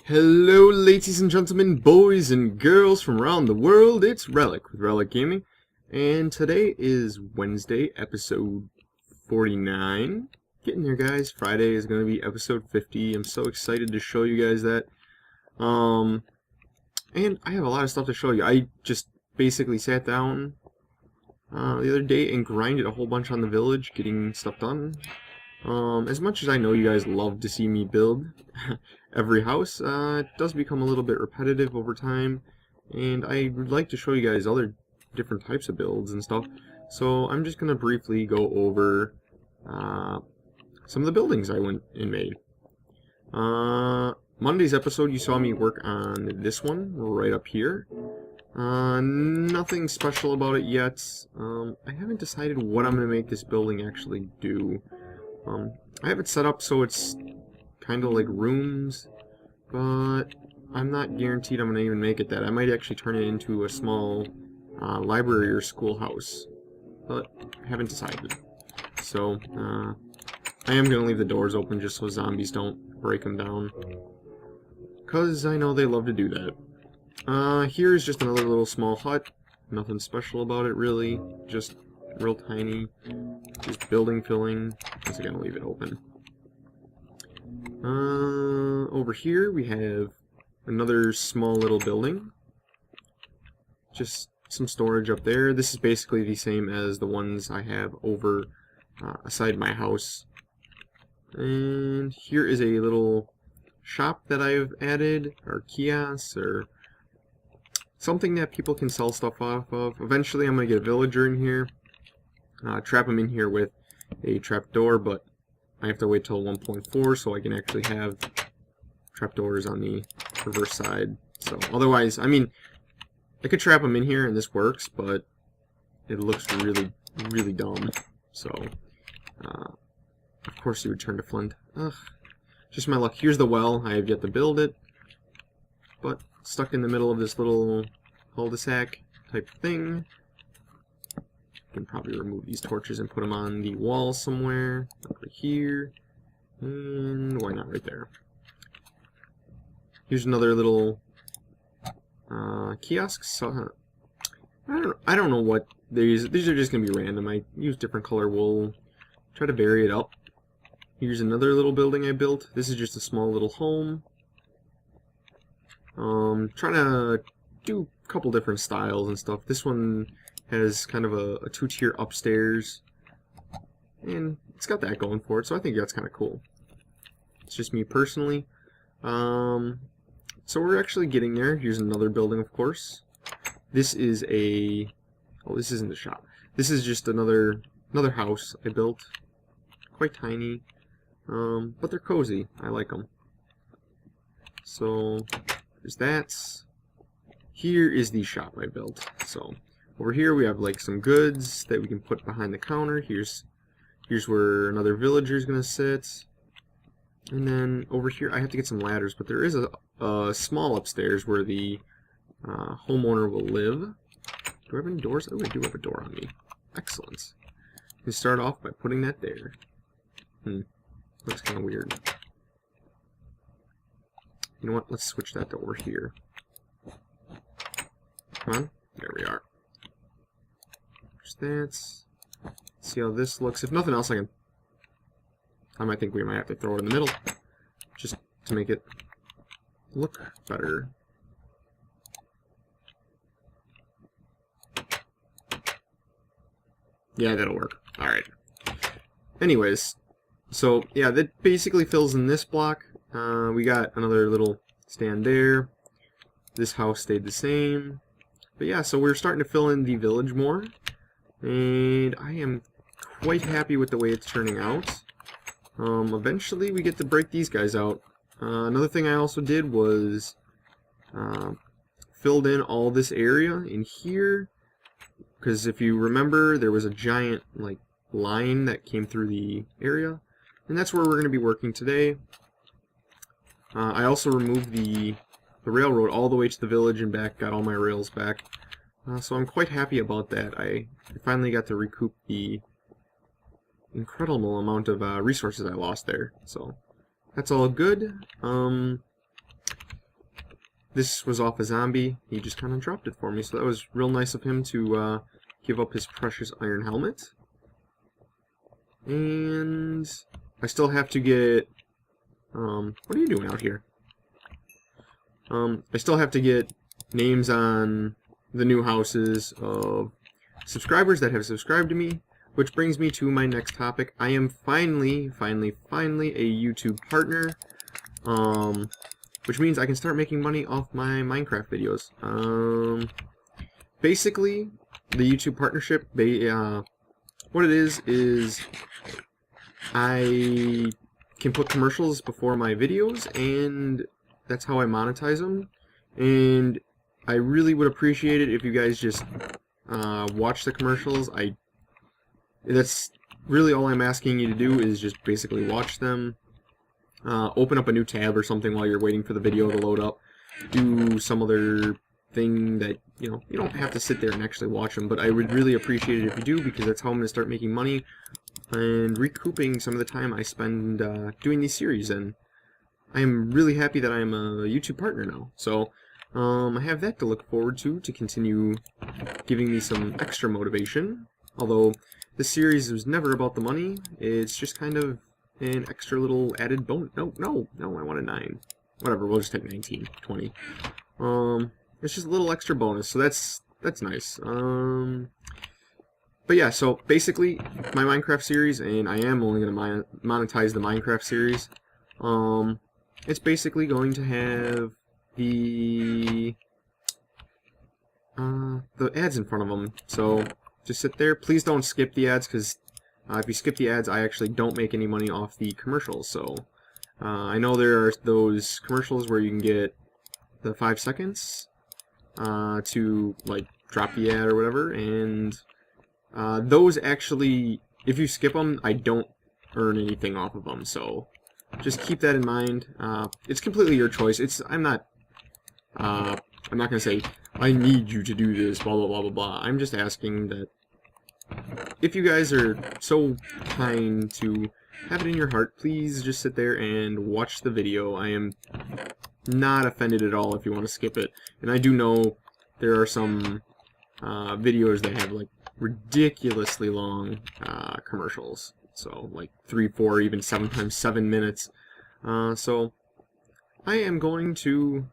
Hello ladies and gentlemen, boys and girls from around the world, it's Relic with Relic Gaming, and today is Wednesday, episode 49. Getting there, guys. Friday is going to be episode 50. I'm so excited to show you guys that. And I have a lot of stuff to show you. I just basically sat down the other day and grinded a whole bunch on the village, getting stuff done. As much as I know you guys love to see me build every house, it does become a little bit repetitive over time, and I would like to show you guys other different types of builds and stuff. So I'm just going to briefly go over some of the buildings I went and made. Monday's episode, you saw me work on this one right up here. Nothing special about it yet. I haven't decided what I'm going to make this building actually do. I have it set up so it's kind of like rooms, but I'm not guaranteed I'm going to even make it that. I might actually turn it into a small library or schoolhouse, but I haven't decided. So, I am going to leave the doors open just so zombies don't break them down, because I know they love to do that. Here's just another little small hut. Nothing special about it, really. Just real tiny. Just building filling. Guess I'm going to leave it open. Over here we have another small little building. Just some storage up there. This is basically the same as the ones I have over aside my house. And here is a little shop that I've added, or kiosk, or something that people can sell stuff off of. Eventually I'm going to get a villager in here. Trap them in here with a trapdoor, but I have to wait till 1.4 so I can actually have trapdoors on the reverse side. So otherwise, I mean, I could trap them in here and this works, but it looks really, really dumb. So, of course you would turn to flint. Ugh, just my luck. Here's the well. I have yet to build it, but stuck in the middle of this little cul-de-sac type thing. Can probably remove these torches and put them on the wall somewhere, like right here, and why not right there. Here's another little kiosk. So, I don't know what these are just gonna be random. I use different color wool, try to vary it up. Here's another little building I built. This is just a small little home. Trying to do a couple different styles and stuff. This one has kind of a two-tier upstairs, and it's got that going for it, so I think that's kind of cool. It's just me personally. So we're actually getting there. Here's another building, of course. This is a... oh, this isn't the shop. This is just another house I built. Quite tiny, but they're cozy. I like them. So there's that. Here is the shop I built. So over here we have like some goods that we can put behind the counter. Here's where another villager is gonna sit. And then over here I have to get some ladders, but there is a small upstairs where the homeowner will live. Do I have any doors? Oh, I do have a door on me. Excellent. We start off by putting that there. Looks kind of weird. You know what? Let's switch that to over here. Come on. There we are. That. See how this looks. If nothing else, I might think we might have to throw it in the middle, just to make it look better. Yeah, that'll work. Alright. Anyways, so yeah, that basically fills in this block. We got another little stand there. This house stayed the same. But yeah, so we're starting to fill in the village more. And I am quite happy with the way it's turning out. Eventually we get to break these guys out. Another thing I also did was filled in all this area in here, because if you remember there was a giant like line that came through the area, and that's where we're going to be working today. I also removed the railroad all the way to the village and back, got all my rails back. So I'm quite happy about that. I finally got to recoup the incredible amount of resources I lost there. So that's all good. this was off a zombie. He just kind of dropped it for me, so that was real nice of him to give up his precious iron helmet. And I still have to get... what are you doing out here? I still have to get names on the new houses of subscribers that have subscribed to me, which brings me to my next topic. I am finally a YouTube partner, which means I can start making money off my Minecraft videos. Basically, the YouTube partnership, what it is I can put commercials before my videos, and that's how I monetize them. And I really would appreciate it if you guys just watch the commercials. That's really all I'm asking you to do, is just basically watch them. Open up a new tab or something while you're waiting for the video to load up. Do some other thing that, you don't have to sit there and actually watch them, but I would really appreciate it if you do, because that's how I'm going to start making money and recouping some of the time I spend doing these series. And I am really happy that I'm a YouTube partner now. So I have that to look forward to continue giving me some extra motivation. Although this series was never about the money, it's just kind of an extra little added bonus. No, I wanted 9. Whatever, we'll just take 19, 20. It's just a little extra bonus, so that's nice. But yeah, so basically, my Minecraft series, and I am only going to monetize the Minecraft series, it's basically going to have the ads in front of them. So just sit there. Please don't skip the ads, because if you skip the ads, I actually don't make any money off the commercials. So I know there are those commercials where you can get the 5 seconds to like drop the ad or whatever, and those actually, if you skip them, I don't earn anything off of them. So just keep that in mind. It's completely your choice. I'm not gonna say I need you to do this, blah blah blah blah blah. I'm just asking that if you guys are so kind to have it in your heart, please just sit there and watch the video. I am not offended at all if you want to skip it. And I do know there are some videos that have like ridiculously long commercials. So like 3, 4, even sometimes 7 minutes. So I am going to...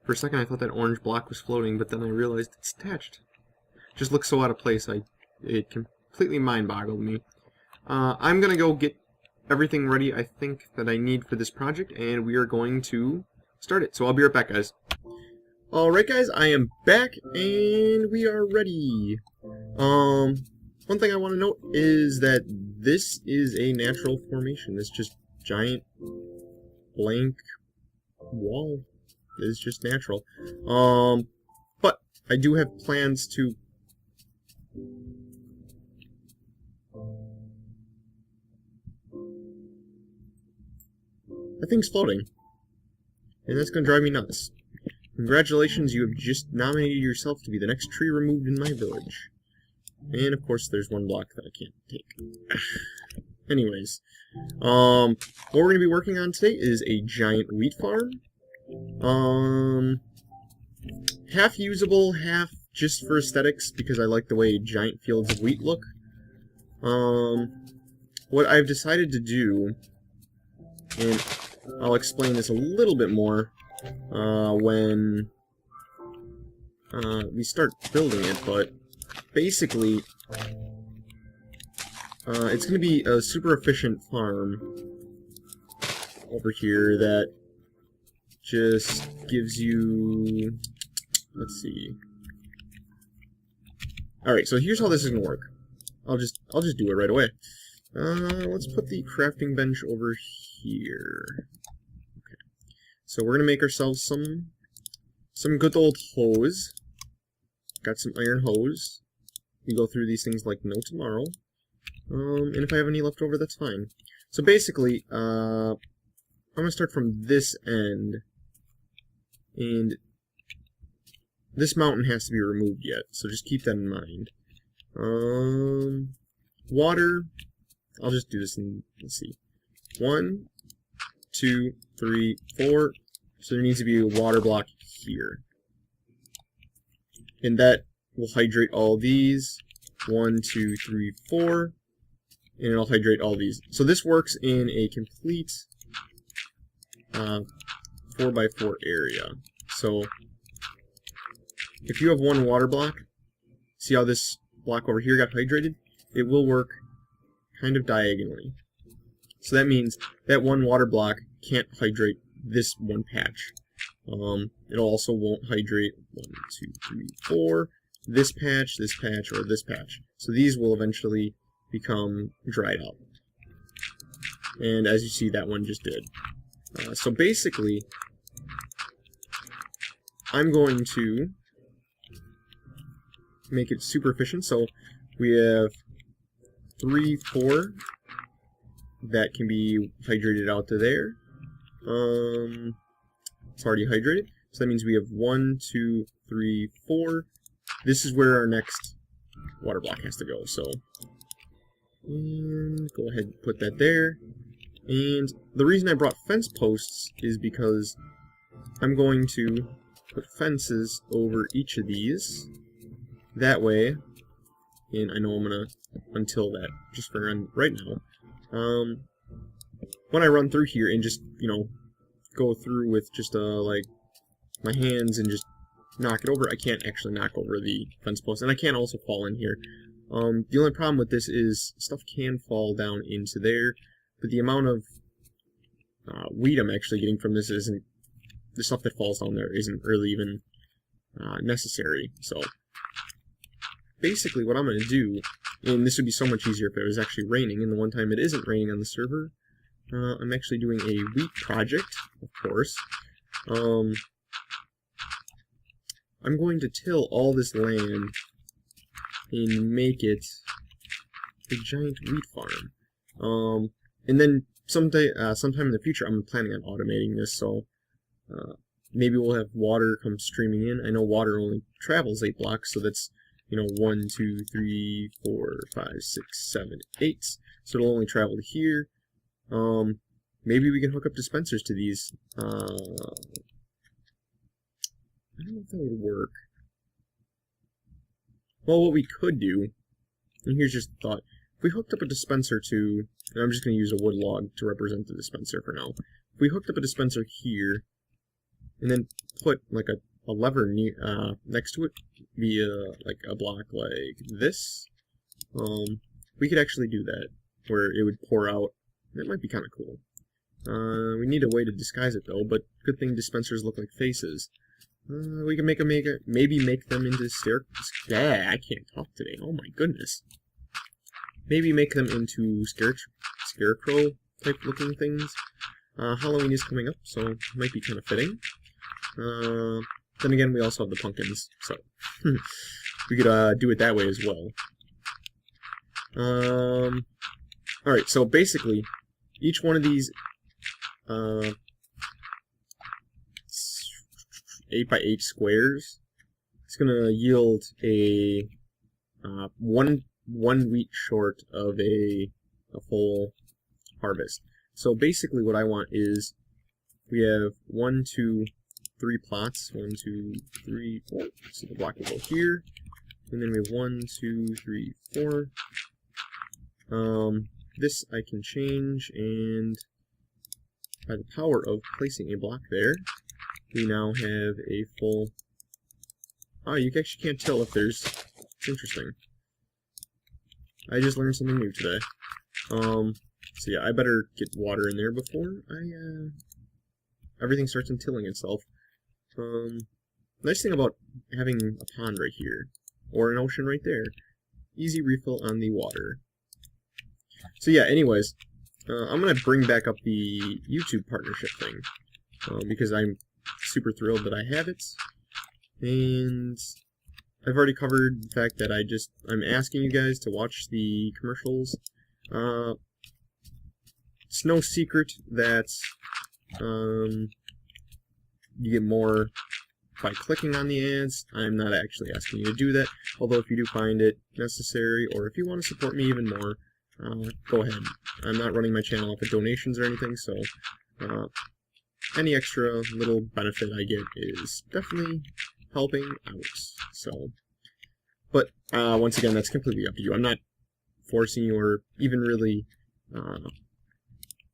For a second I thought that orange block was floating, but then I realized it's attached. Just looks so out of place. It completely mind-boggled me. I'm gonna go get everything ready I think that I need for this project, and we are going to start it. So I'll be right back, guys. Alright guys, I am back, and we are ready. One thing I want to note is that this is a natural formation. This just giant blank wall is just natural. But I do have plans to... That thing's floating. And that's going to drive me nuts. Congratulations, you have just nominated yourself to be the next tree removed in my village. And of course there's one block that I can't take. Anyways, what we're going to be working on today is a giant wheat farm. Half usable, half just for aesthetics, because I like the way giant fields of wheat look. What I've decided to do, and I'll explain this a little bit more when we start building it, but basically it's going to be a super efficient farm over here that just gives you... Let's see. Alright, so here's how this is going to work. I'll just do it right away. Let's put the crafting bench over here. Okay. So we're going to make ourselves some good old hose. Got some iron hose. We go through these things like no tomorrow. And if I have any left over, that's fine. So basically, I'm going to start from this end. And this mountain has to be removed yet, so just keep that in mind. Water, I'll just do this and let's see. 1, 2, 3, 4, So there needs to be a water block here. And that will hydrate all these. 1, 2, 3, 4. And it'll hydrate all these. So this works in a complete 4x4 area. So if you have one water block, see how this block over here got hydrated? It will work kind of diagonally. So that means that one water block can't hydrate this one patch. It also won't hydrate 1, 2, 3, 4, this patch, or this patch. So these will eventually become dried up. And as you see, that one just did. So basically, I'm going to make it super efficient. So we have 3, 4 that can be hydrated out to there. It's already hydrated. So that means we have 1, 2, 3, 4. This is where our next water block has to go. So, and go ahead and put that there. And the reason I brought fence posts is because I'm going to put fences over each of these. That way, and I know I'm going to until that just for right now. When I run through here and just, go through with just like my hands and just knock it over, I can't actually knock over the fence post, and I can't also fall in here. The only problem with this is stuff can fall down into there, but the amount of wheat I'm actually getting from this isn't, the stuff that falls down there isn't really even necessary. So basically what I'm going to do, and this would be so much easier if it was actually raining, and the one time it isn't raining on the server, I'm actually doing a wheat project, of course. I'm going to till all this land and make it a giant wheat farm. And then sometime in the future, I'm planning on automating this, so maybe we'll have water come streaming in. I know water only travels 8 blocks, so that's 1, 2, 3, 4, 5, 6, 7, 8. So it'll only travel to here. Maybe we can hook up dispensers to these. I don't know if that would work. Well, what we could do, and here's just a thought, if we hooked up a dispenser to, and I'm just going to use a wood log to represent the dispenser for now. If we hooked up a dispenser here, and then put like a lever next to it, via like a block like this, we could actually do that, where it would pour out. That might be kind of cool. We need a way to disguise it though, but good thing dispensers look like faces. We can maybe make them into I can't talk today. Oh my goodness. Maybe make them into scarecrow type looking things. Halloween is coming up, so it might be kind of fitting. Then again, we also have the pumpkins, so we could do it that way as well. Alright, so basically, each one of these 8x8 squares, it's gonna yield a one wheat short of a full harvest. So basically, what I want is we have 1, 2, 3 plots. 1, 2, 3, 4. So the block will go here, and then we have 1, 2, 3, 4. This I can change, and by the power of placing a block there, we now have a full... Oh, you actually can't tell if there's... It's interesting. I just learned something new today. So yeah, I better get water in there before everything starts untilling itself. Nice thing about having a pond right here, or an ocean right there, easy refill on the water. So yeah, anyways, I'm going to bring back up the YouTube partnership thing, because I'm super thrilled that I have it, and I've already covered the fact that I'm asking you guys to watch the commercials. It's no secret that you get more by clicking on the ads. I'm not actually asking you to do that, although if you do find it necessary, or if you want to support me even more, go ahead. I'm not running my channel off of donations or anything, so any extra little benefit I get is definitely helping out. So, but once again, that's completely up to you. I'm not forcing you or even really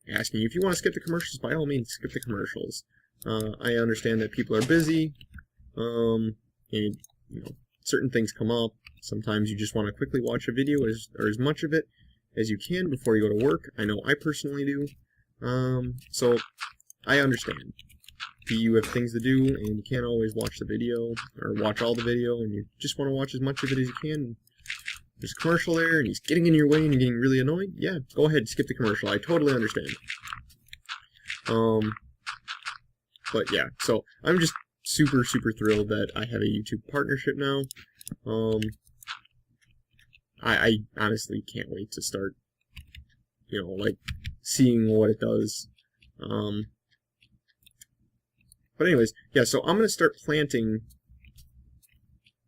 asking you. If you want to skip the commercials, by all means, skip the commercials. I understand that people are busy, and you know, certain things come up. Sometimes you just want to quickly watch a video or as much of it as you can before you go to work. I know I personally do. So I understand. You have things to do, and you can't always watch the video, or watch all the video, and you just want to watch as much of it as you can. There's a commercial there, and he's getting in your way, and you're getting really annoyed. Yeah, go ahead, skip the commercial. I totally understand. But yeah, so I'm just super thrilled that I have a YouTube partnership now. I honestly can't wait to start, you know, like, seeing what it does. But anyways, yeah, so I'm going to start planting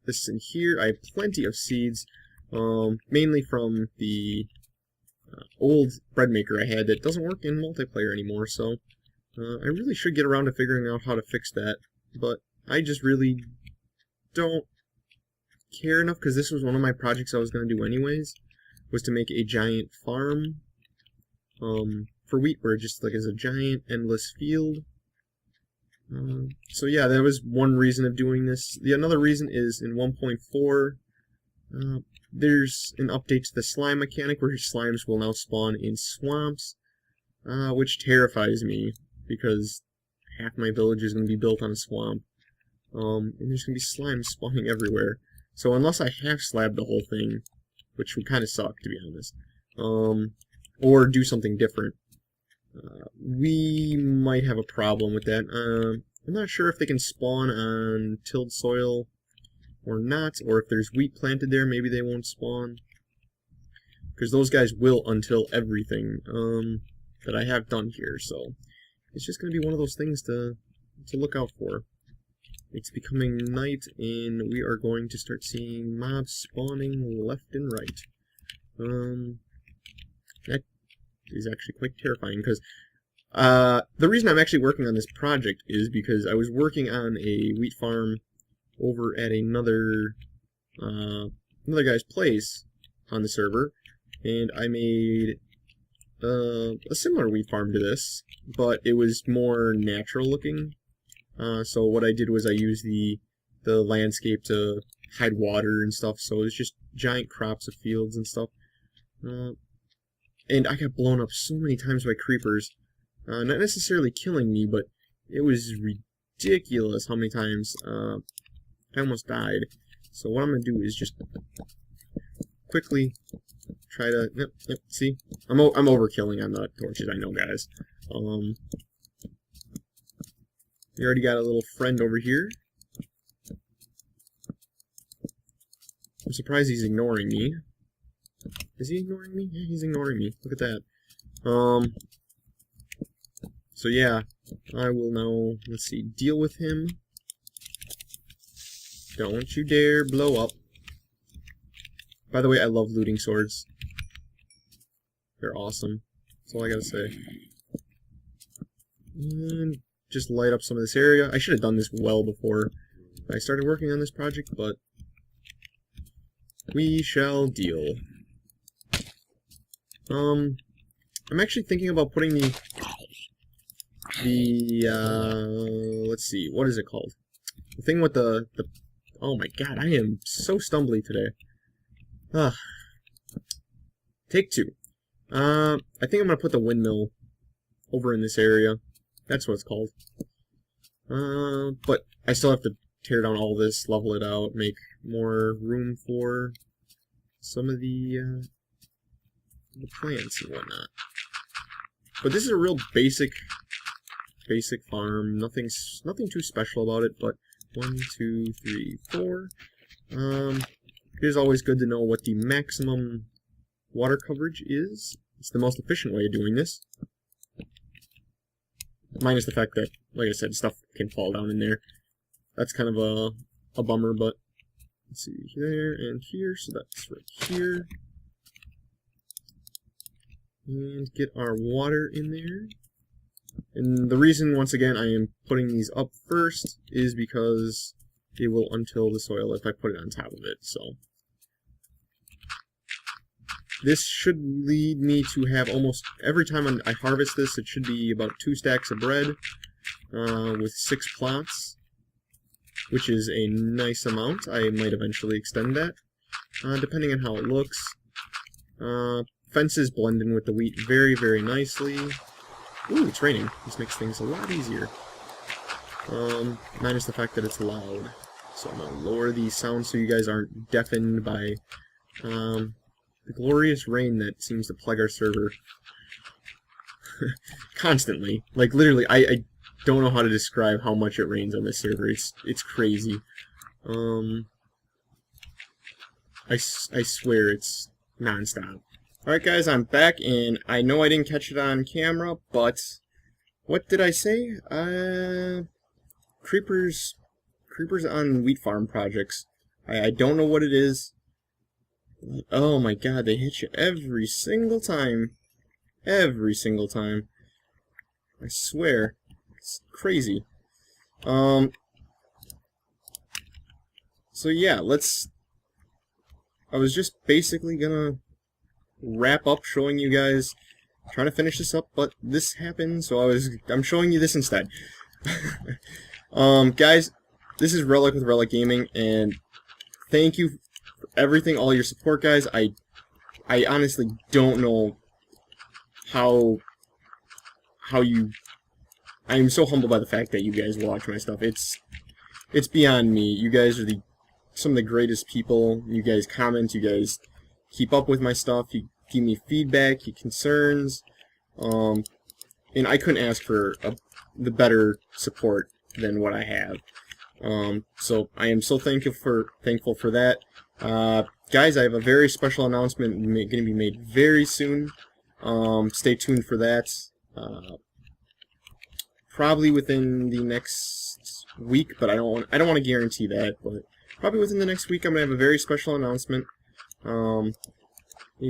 this in here. I have plenty of seeds, mainly from the old bread maker I had that doesn't work in multiplayer anymore, so I really should get around to figuring out how to fix that, but I just really don't care enough, because this was one of my projects I was going to do anyways, was to make a giant farm for wheat, where it just like is a giant endless field. So yeah, that was one reason of doing this. The another reason is in 1.4, there's an update to the slime mechanic where slimes will now spawn in swamps, which terrifies me because half my village is going to be built on a swamp, and there's going to be slimes spawning everywhere. So unless I half slab the whole thing, which would kind of suck to be honest, or do something different, we might have a problem with that. I'm not sure if they can spawn on tilled soil or not, or if there's wheat planted there, maybe they won't spawn. Because those guys will untill everything that I have done here, so it's just going to be one of those things to look out for. It's becoming night, and we are going to start seeing mobs spawning left and right. That is actually quite terrifying, because the reason I'm actually working on this project is because I was working on a wheat farm over at another guy's place on the server, and I made a similar wheat farm to this, but it was more natural looking. So what I did was I used the landscape to hide water and stuff, so it was just giant crops of fields and stuff. And I got blown up so many times by creepers. Not necessarily killing me, but it was ridiculous how many times I almost died. So what I'm going to do is just quickly try to... Yep, see? I'm overkilling on the torches, I know, guys. We already got a little friend over here. I'm surprised he's ignoring me. Is he ignoring me? Yeah, he's ignoring me. Look at that. So yeah, I will now, let's see, deal with him. Don't you dare blow up. By the way, I love looting swords. They're awesome. That's all I gotta say. And just light up some of this area. I should have done this well before I started working on this project, but we shall deal. I'm actually thinking about putting let's see, what is it called? The thing with the oh my god, I am so stumbly today. Take two. I think I'm gonna put the windmill over in this area. That's what it's called. But I still have to tear down all this, level it out, make more room for some of the plants and whatnot. But this is a real basic farm. Nothing too special about it. But 1, 2, 3, 4. It is always good to know what the maximum water coverage is. It's the most efficient way of doing this. Minus the fact that, like I said, stuff can fall down in there. That's kind of a bummer, but let's see, there and here, so that's right here. And get our water in there. And the reason, once again, I am putting these up first is because it will untill the soil if I put it on top of it. So this should lead me to have almost every time I harvest this, it should be about 2 stacks of bread with 6 plots, which is a nice amount. I might eventually extend that, depending on how it looks. Fences blend in with the wheat very, very nicely. Ooh, it's raining. This makes things a lot easier. Minus the fact that it's loud. So I'm going to lower the sound so you guys aren't deafened by the glorious rain that seems to plague our server constantly. Like, literally, I don't know how to describe how much it rains on this server. It's crazy. I swear it's non-stop. Alright guys, I'm back, and I know I didn't catch it on camera, but what did I say? Creepers on wheat farm projects. I don't know what it is. Oh my god, they hit you every single time. Every single time. I swear. It's crazy. So yeah, I was just basically gonna wrap up showing you guys, trying to finish this up, but this happened, so I'm showing you this instead. Guys, this is Relic with Relic Gaming, and thank you for everything, all your support, guys. I honestly don't know how you. I am so humbled by the fact that you guys watch my stuff. It's beyond me. You guys are some of the greatest people. You guys comment. You guys keep up with my stuff. You give me feedback, your concerns, and I couldn't ask for the better support than what I have. So I am so thankful for that. Guys, I have a very special announcement going to be made very soon. Stay tuned for that. Probably within the next week, but I don't want to guarantee that. But probably within the next week, I'm gonna have a very special announcement. You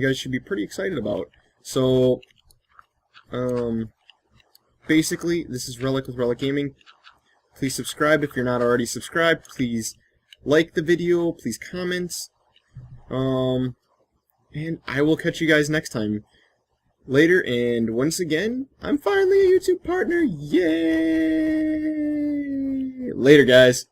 guys should be pretty excited about. So, basically, this is Relic with Relic Gaming. Please subscribe if you're not already subscribed. Please like the video. Please comment. And I will catch you guys next time. Later, and once again, I'm finally a YouTube partner. Yay! Later, guys.